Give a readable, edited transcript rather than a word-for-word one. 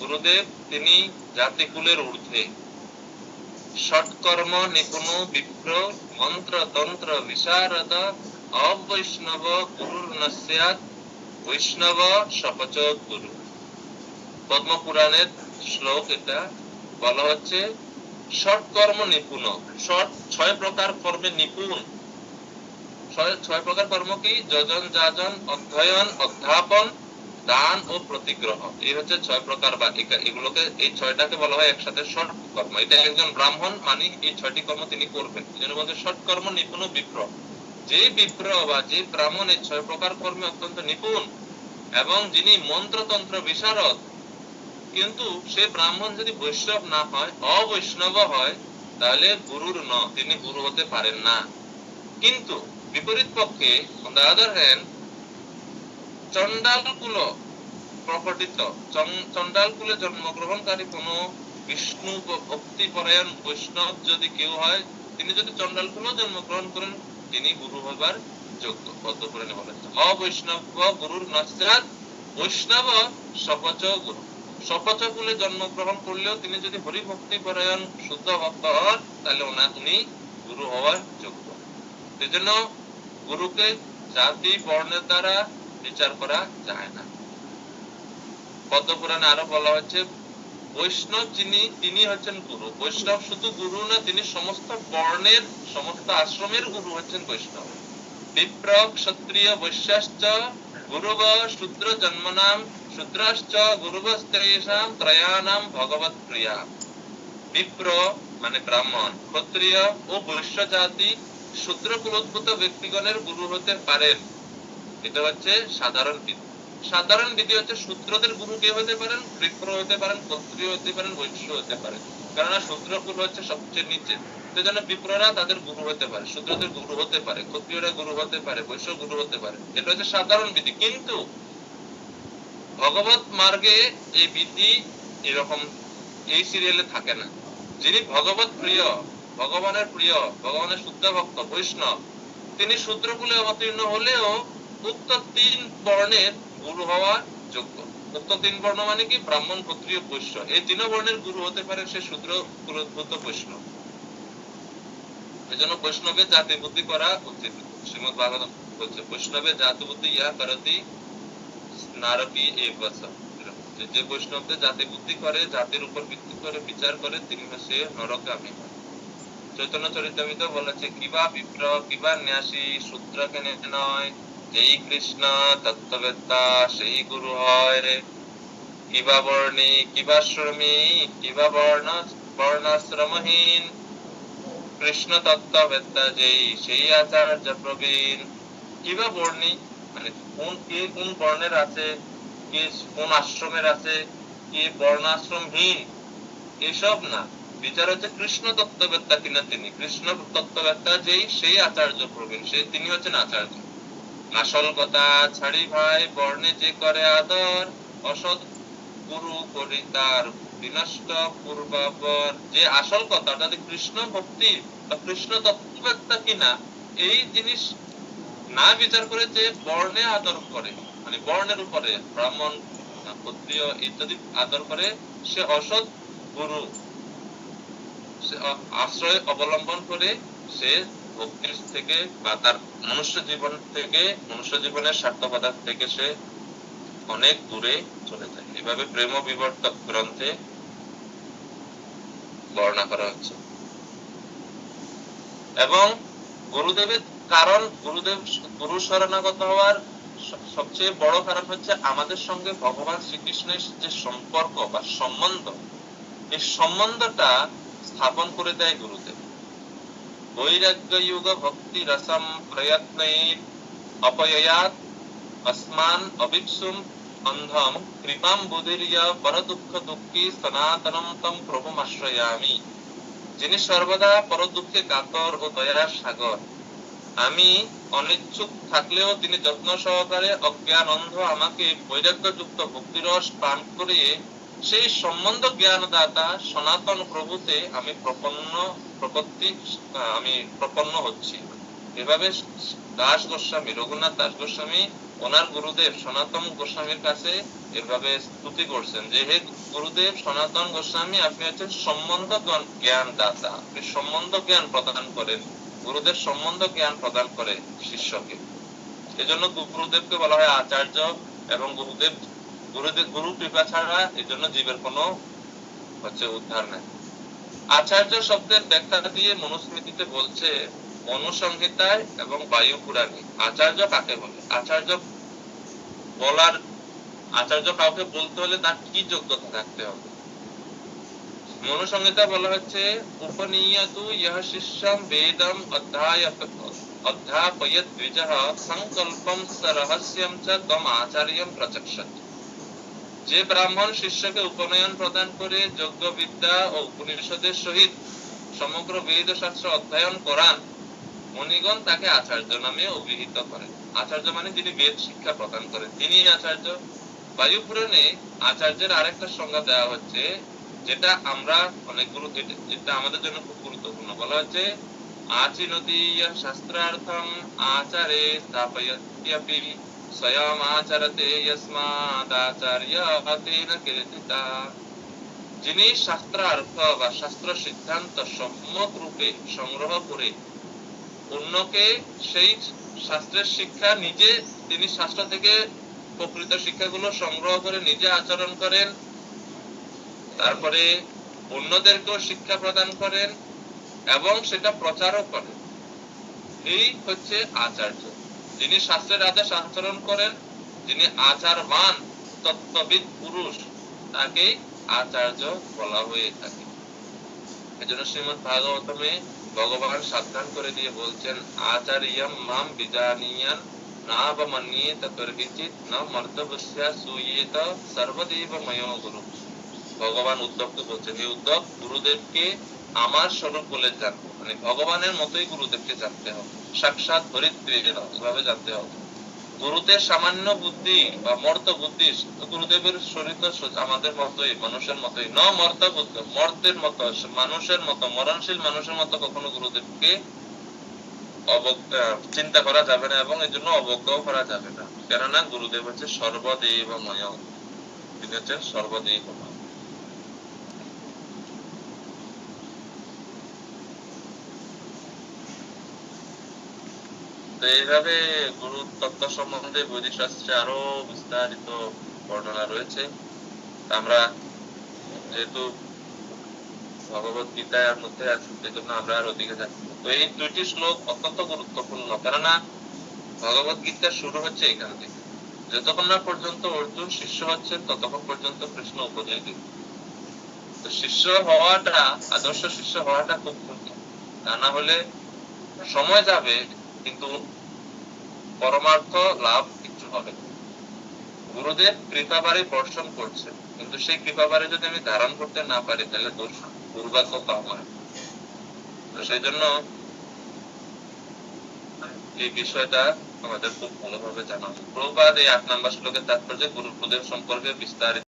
গুরুদেব তিনি জাতিকুলের ঊর্ধ্বে, ষটকর্ম নিপুণ বিপ্র, মন্ত্র তন্ত্র বিশারদ, অবৈষ্ণব গুরুর নস্যাৎ, বৈষ্ণব সপচ গুরু। পদ্মপুরাণের শ্লোক এটা। বলা হচ্ছে ষটকর্ম নিপুণ, ষট 6 প্রকার কর্মে নিপুণ। 6 প্রকার কর্ম কি? যজন যাজন, অধ্যয়ন, অধ্যাপন, দান ও প্রতিগ্রহ। এই হচ্ছে 6 প্রকার, বা এগুলোকে, এই 6টাকে বলা হয় একসাথে ষট কর্ম। এটা একজন ব্রাহ্মণ মানে এই 6টি কর্ম তিনি করবেন। এই জন্য বলতে ষট কর্ম নিপুণ বিপ্র। যে বিপ্র বা যে ব্রাহ্মণ এই 6 প্রকার কর্মে অত্যন্ত নিপুণ এবং যিনি মন্ত্রতন্ত্র বিশারদ, কিন্তু সে ব্রাহ্মণ যদি বৈষ্ণব না হয়, অবৈষ্ণব হয়, তাহলে গুরুর ন, তিনি গুরু হতে পারেন না। কিন্তু বিপরীত পক্ষে on the other hand, চণ্ডালকুল প্রকটিত, চণ্ডালকুলে জন্মগ্রহণকারী কোন বিষ্ণু ভক্তি পরায়ণ বৈষ্ণব যদি কেউ হয়, তিনি যদি চণ্ডালকুলে জন্মগ্রহণ করেন, তিনি গুরু হবার যোগ্য। পদ্মপুরাণে বলা হয়েছে অবৈষ্ণব গুরুর নস্যাৎ, বৈষ্ণব সপচ গুরু। সপচ কুলে জন্মগ্রহণ করলেও তিনি যদি হরিভক্তি পরায়ণ শুদ্ধ ভক্ত হন, তাহলে উনি গুরু হওয়ার যোগ্য। সেজন্য গুরুকে জাতি বর্ণের দ্বারা বিচার করা যায় না। পদ্মপুরাণে আরো বলা হচ্ছে বৈষ্ণব যিনি, তিনি হচ্ছেন গুরু। বৈষ্ণব শুধু গুরু না, তিনি সমস্ত বর্ণের, সমস্ত আশ্রমের গুরু হচ্ছেন বৈষ্ণব। বিপ্র ক্ষত্রিয় বৈশ্যাশ্চ গুরুব শূদ্র জন্মনাম, শূদ্রাশ্চ গুরুবস্ত্রেষাং ত্রয়াণাম ভগবৎ প্রিয়া। বিপ্র মানে ব্রাহ্মণ, ক্ষত্রিয় ও বৈশ্য জাতি, শূদ্র কুলোদ্ভূত ব্যক্তিগণের গুরু হতে পারেন। এটা হচ্ছে সাধারণ বিধি। সাধারণ বিধি হচ্ছে শূদ্রদের গুরু কে হতে পারেন? বিপ্র হতে পারেন, ক্ষত্রিয় হতে পারেন, বৈশ্য হতে পারেন। কেননা শূদ্র কুল হচ্ছে সবচেয়ে নিচে, সেজন্য বিপ্ররা তাদের গুরু হতে পারে, শূদ্রদের গুরু হতে পারে, ক্ষত্রিয়রা গুরু হতে পারে, বৈশ্য গুরু হতে পারে। এটা হচ্ছে সাধারণ বিধি। কিন্তু ভগবত মার্গে এই বিধি এরকম এই সিরিয়ালে থাকে না। যিনি ভগবত প্রিয়, ভগবানের প্রিয়, ভগবানের শুদ্ধ ভক্ত বৈষ্ণব, তিনি শূদ্রকুলে অবতীর্ণ হলেও উক্ত 3 বর্ণের গুরু হওয়ার যোগ্য। উক্ত 3 বর্ণ মানে কি? ব্রাহ্মণ, ক্ষত্রিয়, বৈশ্য। এই 3 বর্ণের গুরু হতে পারে সে শূদ্র কুলোদ্ভূত বৈষ্ণব। এজন্য বৈষ্ণবের জাতি বুদ্ধি করা উচিত। শ্রীমদ্ ভাগবত বলছে বৈষ্ণবের জাতি বুদ্ধি ইয়া করতি নারকী এবস। যে বৈষ্ণবদের জাতি বুদ্ধি করে, জাতির উপর ভিত্তি করে বিচার করে, তিনি সে নরকগামী হয়। চৈতন্য চরিতামৃতে বলেছে কিবা বিপ্র কিবা ন্যাসী শূদ্র কেন নয়, যেই কৃষ্ণ তত্ত্ববেত্তা সেই গুরু হয় রে। কিবা বর্ণী কিবা শ্রমী কিবা বর্ণাশ্রমহীন, কৃষ্ণ তত্ত্ববেত্তা যেই সেই আচার্য প্রবীণ। কিবা বর্ণী মানে কে কোন বর্ণের আছে, কে কোন আশ্রমের আছে, কে বর্ণাশ্রমহীন, এসব না। বিচার হচ্ছে কৃষ্ণ তত্ত্ববেত্তা কিনা তিনি। কৃষ্ণ তত্ত্ববেত্তা যেই সেই আচার্য প্রবীণ, তিনি হচ্ছেন আচার্য। আসল কথা ছাড়ি ভাই বর্ণে যে করে আদর, অসৎ গুরু করি তার বিনষ্ট পূর্বাপর। যে আসল কথা অর্থাৎ কৃষ্ণ ভক্তি বা কৃষ্ণ তত্ত্ববেত্তা কিনা, এই জিনিস না বিচার করে যে বর্ণে আদর করে, মানে বর্ণের উপরে ব্রাহ্মণ, ক্ষত্রিয় ইত্যাদি আদর করে, সে অসৎ গুরু আশ্রয় অবলম্বন করে সে ভক্তির থেকে বা তার মনুষ্য জীবন থেকে, মনুষ্য জীবনের স্বার্থকতা থেকে সে অনেক দূরে চলে যায়। এভাবে প্রেম বিবর্তক গ্রন্থে বর্ণনা করা হচ্ছে। এবং গুরুদেবের কারণ, গুরু শরণাগত হওয়ার সবচেয়ে বড় কারণ হচ্ছে আমাদের সঙ্গে ভগবান শ্রীকৃষ্ণের যে সম্পর্ক বা সম্বন্ধ, এই সম্বন্ধটা স্থাপন করে দেয় গুরুদেব। বৈরাগ্য যুগ ভক্তি রসম প্রয়ত্নৈর অপয়াত अस्मान अभिप्सुम अंधम कृपाम बुधिर्य पर दुख दुःखी सनातनम तम प्रभुम आश्रयामि। যিনি সর্বদা পর দুঃখে কাতর ও দয়ার সাগর, আমি অনিচ্ছুক থাকলেও তিনি যত্ন সহকারে অজ্ঞান অন্ধ আমাকে বৈরাগ্যযুক্ত ভক্তিরস পান করিয়ে সেই সম্বন্ধ জ্ঞানদাতা সনাতন প্রভুতে আমি প্রপন্ন হচ্ছি। এভাবে দাস গোস্বামী, রঘুনাথ দাস গোস্বামী ওনার গুরুদেব সনাতন গোস্বামীর কাছে এভাবে স্তুতি করছেন যে হে গুরুদেব সনাতন গোস্বামী, আপনি হচ্ছেন সম্বন্ধ জ্ঞান দাতা, আপনি সম্বন্ধ জ্ঞান প্রদান করেন, গুরুদেব সম্বন্ধ জ্ঞান প্রদান করে শিষ্যকে। এজন্য গুরুদেবকে বলা হয় আচার্য, এবং গুরু কৃপা ছাড়া এজন্য জীবের কোনো উদ্ধার নেই। আচার্য শব্দের ব্যাখ্যা দিয়ে মনুস্মৃতিতে বলছে মনুসংহিতায় এবং বায়ু পুরাণে। আচার্য কাকে বলে? আচার্য কাউকে বলতে হলে তার কি যোগ্যতা থাকতে হবে? মনুসংহিতা বলা হচ্ছে উপনীয়তু ইহ শিষ্যম বেদম অধ্যাপয়ত দ্বিজঃ সংকল্পম সরহস্যম চ তম আচার্যম প্রচক্ষত। যে ব্রাহ্মণ শিষ্যকে উপনয়ন প্রদান করে যজ্ঞ বিদ্যা ও উপনিষদের সহিত সমগ্র বেদ শাস্ত্র অধ্যয়ন করান, মুনিগণ তাকে আচার্য নামে অভিহিত করেন। আচার্য মানে যিনি বেদ শিক্ষা প্রদান করেন, তিনি আচার্য। বায়ু পুরাণে আচার্যের আরেকটা সংজ্ঞা দেওয়া হচ্ছে, যেটা আমরা অনেকগুলো, যেটা আমাদের জন্য খুব গুরুত্বপূর্ণ। বলা হচ্ছে আচিনদীয় শাস্ত্রার্থম আচারে স্থাপয়ত্যপি স্বয়ং আচরতে যস্মাদাচার্যতেন কীর্তিতা। যিনি শাস্ত্রার্থ বা শাস্ত্র সিদ্ধান্ত সম্যক রূপে সংগ্রহ করে অন্যকে সেই শাস্ত্রের শিক্ষা নিজে, তিনি শাস্ত্র থেকে প্রকৃত শিক্ষাগুলো সংগ্রহ করে নিজে আচরণ করেন, তারপরে অন্যদেরকেও শিক্ষা প্রদান করেন এবং সেটা প্রচারও করেন, এই হচ্ছে আচার্য। যিনি শাস্ত্রের আদেশ আচরণ করেন, যিনি আচারবান তত্ত্ববিদ পুরুষ, তাকে আচার্য বলা হয়ে থাকে। এজন্য শ্রীমদ্ ভাগবতমে ভগবান সাবধান করে দিয়ে বলছেন আচার্যম মাম বিজানীয়ান নাবমন্যেত কর্হিচিৎ ন মর্তবস্যা সূয়েত সর্বদেব ময়ো গুরু। ভগবান উদ্ধবকে বলছেন, এই উদ্ধব, গুরুদেবকে আমার স্বরূপ বলে জানবো, মানে ভগবানের মতোই গুরুদেবকে জানতে হবে, সাক্ষাৎ হরিত্রীর ভাবে জানতে হবে। গুরুদের সামান্য বুদ্ধি বা মর্ত বুদ্ধি, গুরুদেবের শরীর তো আমাদের মতোই, মানুষের মতোই, ন মর্ত বুদ্ধ, মর্তের মতো, মানুষের মতো, মরণশীল মানুষের মতো কখনো গুরুদেবকে চিন্তা করা যাবে না এবং এর জন্য অবজ্ঞাও করা যাবে না। কেননা গুরুদেব হচ্ছে সর্বদেবময়, তিনি হচ্ছেন সর্বদেবময়। তো এইভাবে গুরু তত্ত্ব সম্বন্ধে বৈদিক শাস্ত্রে আরো বিস্তারিত বর্ণনা রয়েছে। আমরা যেহেতু ভগবত গীতার মধ্যে আছি, সেজন্য আমরা আর ওদিকে যাচ্ছি। তো এই দুইটি শ্লোক অত্যন্ত গুরুত্বপূর্ণ, কেননা ভগবত গীতা শুরু হচ্ছে এখান থেকে। যতক্ষণ না পর্যন্ত অর্জুন শিষ্য হচ্ছেন ততক্ষণ পর্যন্ত কৃষ্ণ উপদেশ দিচ্ছেন। তো শিষ্য হওয়াটা, আদর্শ শিষ্য হওয়াটা খুব মুখ্য, তা না হলে সময় যাবে কিন্তু পরমার্থ লাভ কিছু হবে। গুরুদেব কৃপাবারে বর্ষণ করছে, কিন্তু সেই কৃপাবারে যদি আমি ধারণ করতে না পারি তাহলে দোষ, দুর্ভাগ্য আমার। তো সেই জন্য এই বিষয়টা আমাদের খুব ভালোভাবে জানা। প্রভুপাদ এই 8 নম্বর শ্লোকের তাৎপর্য গুরুদেব সম্পর্কে বিস্তারিত